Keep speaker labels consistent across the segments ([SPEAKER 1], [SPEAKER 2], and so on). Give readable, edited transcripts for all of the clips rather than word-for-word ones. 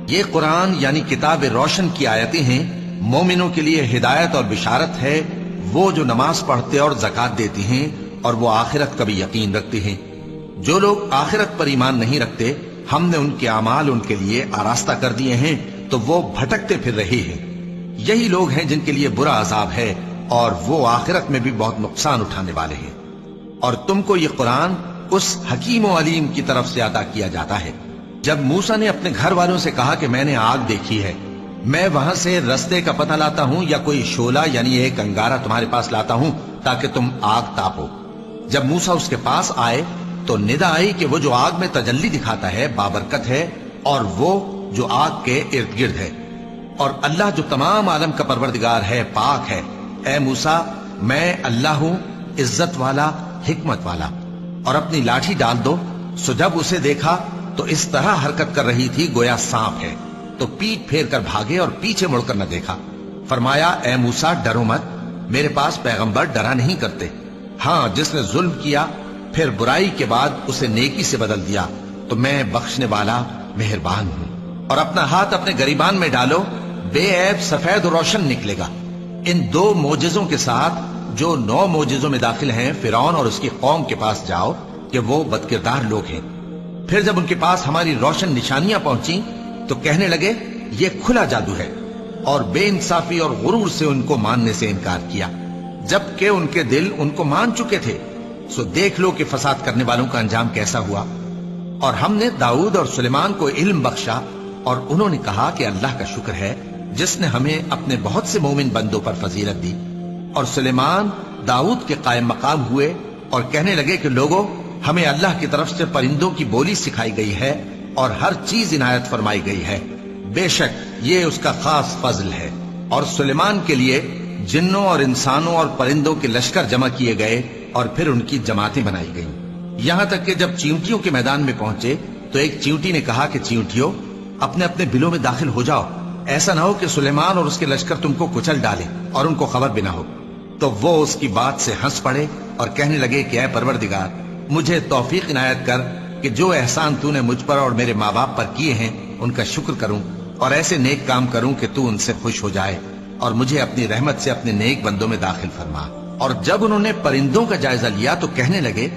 [SPEAKER 1] یہ قرآن یعنی کتاب روشن کی آیتیں ہیں، مومنوں کے لیے ہدایت اور بشارت ہے، وہ جو نماز پڑھتے اور زکات دیتے ہیں اور وہ آخرت کا بھی یقین رکھتے ہیں۔ جو لوگ آخرت پر ایمان نہیں رکھتے، ہم نے ان کے اعمال ان کے لیے آراستہ کر دیے ہیں تو وہ بھٹکتے پھر رہے ہیں۔ یہی لوگ ہیں جن کے لیے برا عذاب ہے اور وہ آخرت میں بھی بہت نقصان اٹھانے والے ہیں۔ اور تم کو یہ قرآن اس حکیم و علیم کی طرف سے عطا کیا جاتا ہے۔ جب موسیٰ نے اپنے گھر والوں سے کہا کہ میں نے آگ دیکھی ہے، میں وہاں سے رستے کا پتہ لاتا ہوں یا کوئی شعلہ یعنی ایک انگارہ تمہارے پاس لاتا ہوں تاکہ تم آگ تاپو۔ جب موسیٰ اس کے پاس آئے تو ندا آئی کہ وہ جو آگ میں تجلی دکھاتا ہے بابرکت ہے، اور وہ جو آگ کے ارد گرد ہے، اور اللہ جو تمام عالم کا پروردگار ہے پاک ہے۔ اے موسیٰ، میں اللہ ہوں، عزت والا، حکمت والا، اور اپنی لاٹھی ڈال دو۔ سو جب اسے دیکھا تو اس طرح حرکت کر رہی تھی گویا سانپ ہے، تو پیٹ پھیر کر بھاگے اور پیچھے مڑ کر نہ دیکھا۔ فرمایا، اے موسیٰ ڈرو مت، میرے پاس پیغمبر ڈرا نہیں کرتے۔ ہاں، جس نے ظلم کیا پھر برائی کے بعد اسے نیکی سے بدل دیا تو میں بخشنے والا مہربان ہوں۔ اور اپنا ہاتھ اپنے گریبان میں ڈالو، بے عیب سفید و روشن نکلے گا۔ ان 2 معجزوں کے ساتھ جو 9 معجزوں میں داخل ہیں فرعون اور اس کی قوم کے پاس جاؤ کہ وہ بدکردار لوگ ہیں۔ پھر جب ان کے پاس ہماری روشن نشانیاں پہنچیں تو کہنے لگے یہ کھلا جادو ہے، اور بے انصافی اور غرور سے ان کو ماننے سے انکار کیا، جبکہ ان کے دل ان کو مان چکے تھے۔ سو دیکھ لو کہ فساد کرنے والوں کا انجام کیسا ہوا۔ اور ہم نے داؤد اور سلیمان کو علم بخشا، اور انہوں نے کہا کہ اللہ کا شکر ہے جس نے ہمیں اپنے بہت سے مومن بندوں پر فضیلت دی۔ اور سلیمان داؤد کے قائم مقام ہوئے اور کہنے لگے کہ لوگوں، ہمیں اللہ کی طرف سے پرندوں کی بولی سکھائی گئی ہے اور ہر چیز عنایت فرمائی گئی ہے، بے شک یہ اس کا خاص فضل ہے۔ اور سلیمان کے لیے جنوں اور انسانوں اور پرندوں کے لشکر جمع کیے گئے اور پھر ان کی جماعتیں بنائی گئیں، یہاں تک کہ جب چیونٹیوں کے میدان میں پہنچے تو ایک چیونٹی نے کہا کہ چیونٹیوں، اپنے اپنے بلوں میں داخل ہو جاؤ، ایسا نہ ہو کہ سلیمان اور اس کے لشکر تم کو کچل ڈالے اور ان کو خبر بھی نہ ہو۔ تو وہ اس کی بات سے ہنس پڑے اور کہنے لگے کہ اے پروردگار، مجھے توفیق عنایت کر کہ جو احسان تو نے مجھ پر اور میرے ماں باپ پر کیے ہیں ان کا شکر کروں اور ایسے نیک کام کروں کہ تو ان سے خوش ہو جائے، اور مجھے اپنی رحمت سے اپنے نیک بندوں میں داخل فرما۔ اور جب انہوں نے پرندوں کا جائزہ لیا تو کہنے لگے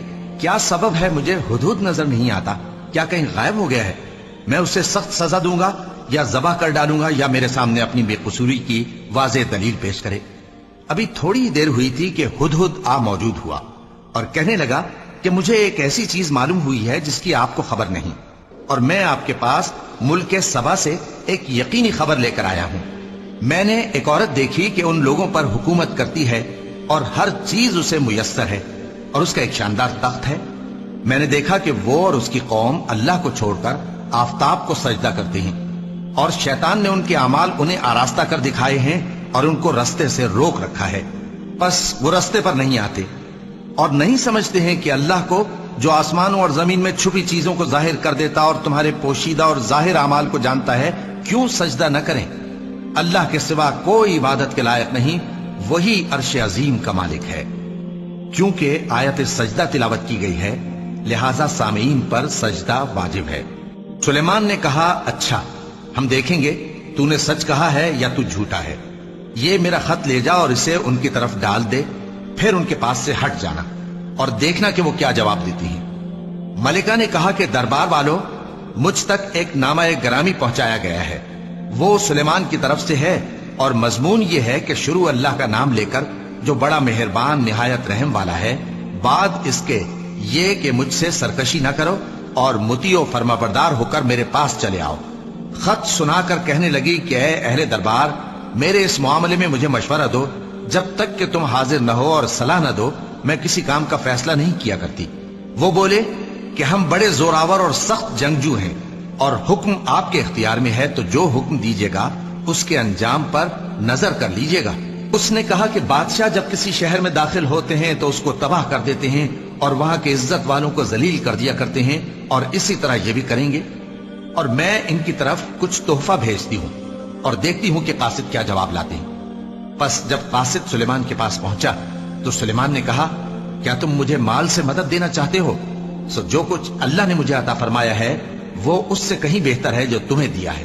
[SPEAKER 1] کیا سبب ہے مجھے ہدہد نظر نہیں آتا؟ کیا کہیں غائب ہو گیا ہے؟ میں اسے سخت سزا دوں گا یا ذبح کر ڈالوں گا یا میرے سامنے اپنی بے قصوری کی واضح دلیل پیش کرے۔ ابھی تھوڑی دیر ہوئی تھی کہ ہدہد آ موجود ہوا اور کہنے لگا کہ مجھے ایک ایسی چیز معلوم ہوئی ہے جس کی آپ کو خبر نہیں، اور میں آپ کے پاس ملک سبا سے ایک یقینی خبر لے کر آیا ہوں۔ میں نے ایک عورت دیکھی کہ ان لوگوں پر حکومت کرتی ہے اور ہر چیز اسے میسر ہے، اور اس کا ایک شاندار تخت ہے۔ میں نے دیکھا کہ وہ اور اس کی قوم اللہ کو چھوڑ کر آفتاب کو سجدہ کرتے ہیں، اور شیطان نے ان کے اعمال انہیں آراستہ کر دکھائے ہیں اور ان کو رستے سے روک رکھا ہے، بس وہ رستے پر نہیں آتے اور نہیں سمجھتے ہیں کہ اللہ کو جو آسمانوں اور زمین میں چھپی چیزوں کو ظاہر کر دیتا اور تمہارے پوشیدہ اور ظاہر اعمال کو جانتا ہے، کیوں سجدہ نہ کریں؟ اللہ کے سوا کوئی عبادت کے لائق نہیں، وہی عرش عظیم کا مالک ہے۔ کیونکہ آیت سجدہ تلاوت کی گئی ہے لہذا سامعین پر سجدہ واجب ہے۔ سلیمان نے کہا اچھا، ہم دیکھیں گے تو نے سچ کہا ہے یا تو جھوٹا ہے۔ یہ میرا خط لے جا اور اسے ان کی طرف ڈال دے، پھر ان کے پاس سے ہٹ جانا اور دیکھنا کہ وہ کیا جواب دیتی ہیں۔ ملکہ نے کہا کہ دربار والو، مجھ تک ایک نامہ گرامی پہنچایا گیا ہے، وہ سلیمان کی طرف سے ہے، اور مضمون یہ ہے کہ شروع اللہ کا نام لے کر جو بڑا مہربان نہایت رحم والا ہے، بعد اس کے یہ کہ مجھ سے سرکشی نہ کرو اور مطیع و فرما بردار ہو کر میرے پاس چلے آؤ۔ خط سنا کر کہنے لگی کہ اے اہل دربار، میرے اس معاملے میں مجھے مشورہ دو، جب تک کہ تم حاضر نہ ہو اور صلاح نہ دو میں کسی کام کا فیصلہ نہیں کیا کرتی۔ وہ بولے کہ ہم بڑے زوراور اور سخت جنگجو ہیں، اور حکم آپ کے اختیار میں ہے، تو جو حکم دیجیے گا اس کے انجام پر نظر کر لیجیے گا۔ اس نے کہا کہ بادشاہ جب کسی شہر میں داخل ہوتے ہیں تو اس کو تباہ کر دیتے ہیں اور وہاں کے عزت والوں کو ذلیل کر دیا کرتے ہیں، اور اسی طرح یہ بھی کریں گے۔ اور میں ان کی طرف کچھ تحفہ بھیجتی ہوں اور دیکھتی ہوں کہ قاصد کیا جواب لاتے ہیں۔ پس جب قاصد سلیمان کے پاس پہنچا تو سلیمان نے کہا کیا تم مجھے مال سے مدد دینا چاہتے ہو؟ سو جو کچھ اللہ نے مجھے عطا فرمایا ہے وہ اس سے کہیں بہتر ہے جو تمہیں دیا ہے۔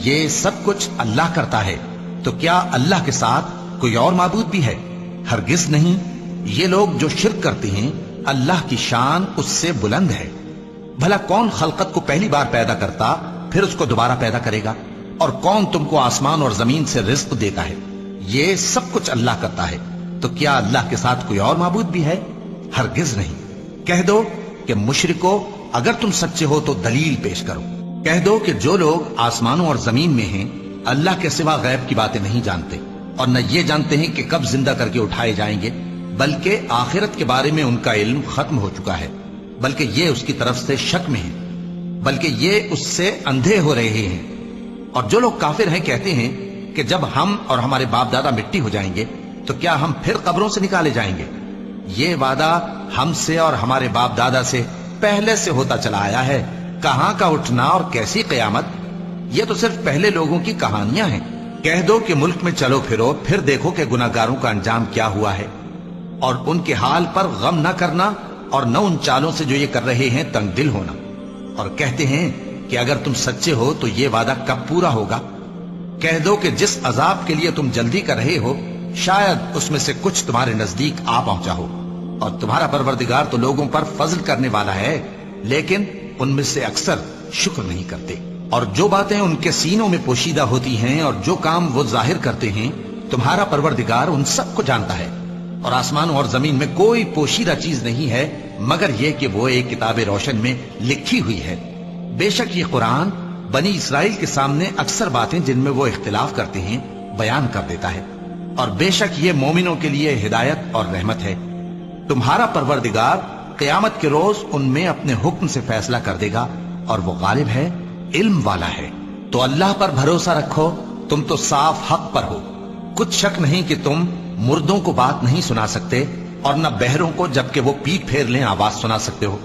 [SPEAKER 1] یہ سب کچھ اللہ کرتا ہے، تو کیا اللہ کے ساتھ کوئی اور معبود بھی ہے؟ ہرگز نہیں۔ یہ لوگ جو شرک کرتے ہیں اللہ کی شان اس سے بلند ہے۔ بھلا کون خلقت کو پہلی بار پیدا کرتا پھر اس کو دوبارہ پیدا کرے گا؟ اور کون تم کو آسمان اور زمین سے رزق دیتا ہے؟ یہ سب کچھ اللہ کرتا ہے، تو کیا اللہ کے ساتھ کوئی اور معبود بھی ہے؟ ہرگز نہیں۔ کہہ دو کہ مشرکو، اگر تم سچے ہو تو دلیل پیش کرو۔ کہہ دو کہ جو لوگ آسمانوں اور زمین میں ہیں اللہ کے سوا غیب کی باتیں نہیں جانتے، اور نہ یہ جانتے ہیں کہ کب زندہ کر کے اٹھائے جائیں گے، بلکہ آخرت کے بارے میں ان کا علم ختم ہو چکا ہے، بلکہ یہ اس کی طرف سے شک میں ہیں، بلکہ یہ اس سے اندھے ہو رہے ہیں۔ اور جو لوگ کافر ہیں کہتے ہیں کہ جب ہم اور ہمارے باپ دادا مٹی ہو جائیں گے تو کیا ہم پھر قبروں سے نکالے جائیں گے؟ یہ وعدہ ہم سے اور ہمارے باپ دادا سے پہلے سے ہوتا چلا آیا ہے، کہاں کا اٹھنا اور کیسی قیامت؟ یہ تو صرف پہلے لوگوں کی کہانیاں ہیں۔ کہہ دو کہ ملک میں چلو پھرو، پھر دیکھو کہ گناہگاروں کا انجام کیا ہوا ہے، اور ان کے حال پر غم نہ کرنا، اور نہ ان چالوں سے جو یہ کر رہے ہیں تنگ دل ہونا۔ اور کہتے ہیں کہ اگر تم سچے ہو تو یہ وعدہ کب پورا ہوگا؟ کہہ دو کہ جس عذاب کے لیے تم جلدی کر رہے ہو شاید اس میں سے کچھ تمہارے نزدیک آ پہنچا ہو، اور تمہارا پروردگار تو لوگوں پر فضل کرنے والا ہے، لیکن ان میں سے اکثر شکر نہیں کرتے۔ اور جو باتیں ان کے سینوں میں پوشیدہ ہوتی ہیں اور جو کام وہ ظاہر کرتے ہیں تمہارا پروردگار ان سب کو جانتا ہے، اور آسمانوں اور زمین میں کوئی پوشیدہ چیز نہیں ہے مگر یہ کہ وہ ایک کتاب روشن میں لکھی ہوئی ہے۔ بے شک یہ قرآن بنی اسرائیل کے سامنے اکثر باتیں جن میں وہ اختلاف کرتے ہیں بیان کر دیتا ہے، اور بے شک یہ مومنوں کے لیے ہدایت اور رحمت ہے۔ تمہارا پروردگار قیامت کے روز ان میں اپنے حکم سے فیصلہ کر دے گا، اور وہ غالب ہے، علم والا ہے۔ تو اللہ پر بھروسہ رکھو، تم تو صاف حق پر ہو۔ کچھ شک نہیں کہ تم مردوں کو بات نہیں سنا سکتے، اور نہ بہروں کو جبکہ وہ پیٹ پھیر لیں آواز سنا سکتے ہو،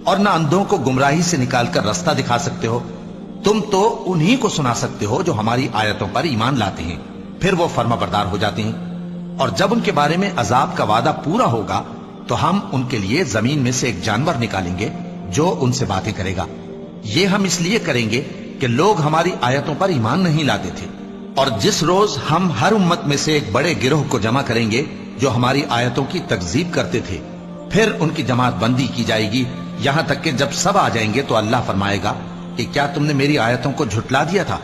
[SPEAKER 1] اور نہ اندھوں کو گمراہی سے نکال کر رستہ دکھا سکتے ہو۔ تم تو انہی کو سنا سکتے ہو جو ہماری آیتوں پر ایمان لاتے ہیں، پھر وہ فرما بردار ہو جاتے ہیں۔ اور جب ان کے بارے میں عذاب کا وعدہ پورا ہوگا تو ہم ان کے لیے زمین میں سے ایک جانور نکالیں گے جو ان سے باتیں کرے گا۔ یہ ہم اس لیے کریں گے کہ لوگ ہماری آیتوں پر ایمان نہیں لاتے تھے۔ اور جس روز ہم ہر امت میں سے ایک بڑے گروہ کو جمع کریں گے جو ہماری آیتوں کی تکذیب کرتے تھے، پھر ان کی جماعت بندی کی جائے گی، یہاں تک کہ جب سب آ جائیں گے تو اللہ فرمائے گا کہ کیا تم نے میری آیتوں کو جھٹلا دیا تھا،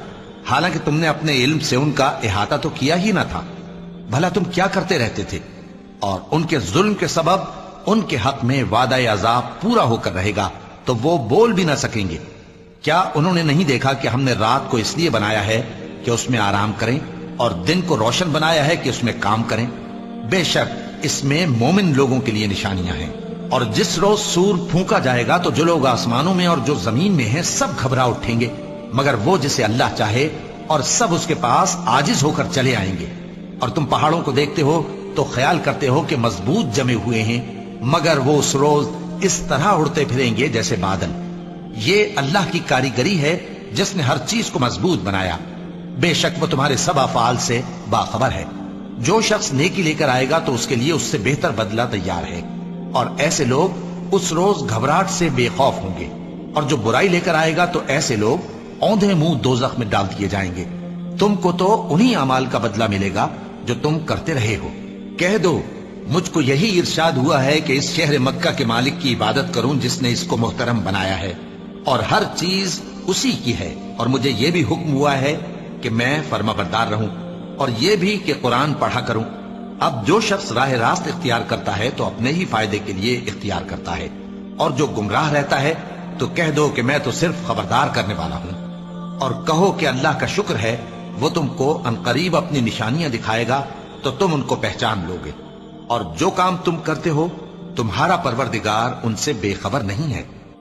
[SPEAKER 1] حالانکہ تم نے اپنے علم سے ان کا احاطہ تو کیا ہی نہ تھا؟ بھلا تم کیا کرتے رہتے تھے؟ اور ان کے ظلم کے سبب ان کے حق میں وعدہ عذاب پورا ہو کر رہے گا تو وہ بول بھی نہ سکیں گے۔ کیا انہوں نے نہیں دیکھا کہ ہم نے رات کو اس لیے بنایا ہے کہ اس میں آرام کریں، اور دن کو روشن بنایا ہے کہ اس میں کام کریں؟ بے شک اس میں مومن لوگوں کے لیے نشانیاں ہیں۔ اور جس روز سور پھونکا جائے گا تو جو لوگ آسمانوں میں اور جو زمین میں ہیں سب گھبرا اٹھیں گے، مگر وہ جسے اللہ چاہے، اور سب اس کے پاس عاجز ہو کر چلے آئیں گے۔ اور تم پہاڑوں کو دیکھتے ہو تو خیال کرتے ہو کہ مضبوط جمے ہوئے ہیں، مگر وہ اس روز اس طرح اڑتے پھریں گے جیسے بادل۔ یہ اللہ کی کاریگری ہے جس نے ہر چیز کو مضبوط بنایا۔ بے شک وہ تمہارے سب افعال سے باخبر ہے۔ جو شخص نیکی لے کر آئے گا تو اس کے لیے اس سے بہتر بدلہ تیار ہے، اور ایسے لوگ اس روز گھبراہٹ سے بے خوف ہوں گے۔ اور جو برائی لے کر آئے گا تو ایسے لوگ اوندھے منہ دوزخ میں ڈال دیے جائیں گے۔ تم کو تو انہی اعمال کا بدلہ ملے گا جو تم کرتے رہے ہو۔ کہہ دو مجھ کو یہی ارشاد ہوا ہے کہ اس شہر مکہ کے مالک کی عبادت کروں جس نے اس کو محترم بنایا ہے، اور ہر چیز اسی کی ہے، اور مجھے یہ بھی حکم ہوا ہے کہ میں فرما بردار رہوں، اور یہ بھی کہ قرآن پڑھا کروں۔ اب جو شخص راہ راست اختیار کرتا ہے تو اپنے ہی فائدے کے لیے اختیار کرتا ہے، اور جو گمراہ رہتا ہے تو کہہ دو کہ میں تو صرف خبردار کرنے والا ہوں۔ اور کہو کہ اللہ کا شکر ہے، وہ تم کو عنقریب اپنی نشانیاں دکھائے گا تو تم ان کو پہچان لوگے، اور جو کام تم کرتے ہو تمہارا پروردگار ان سے بے خبر نہیں ہے۔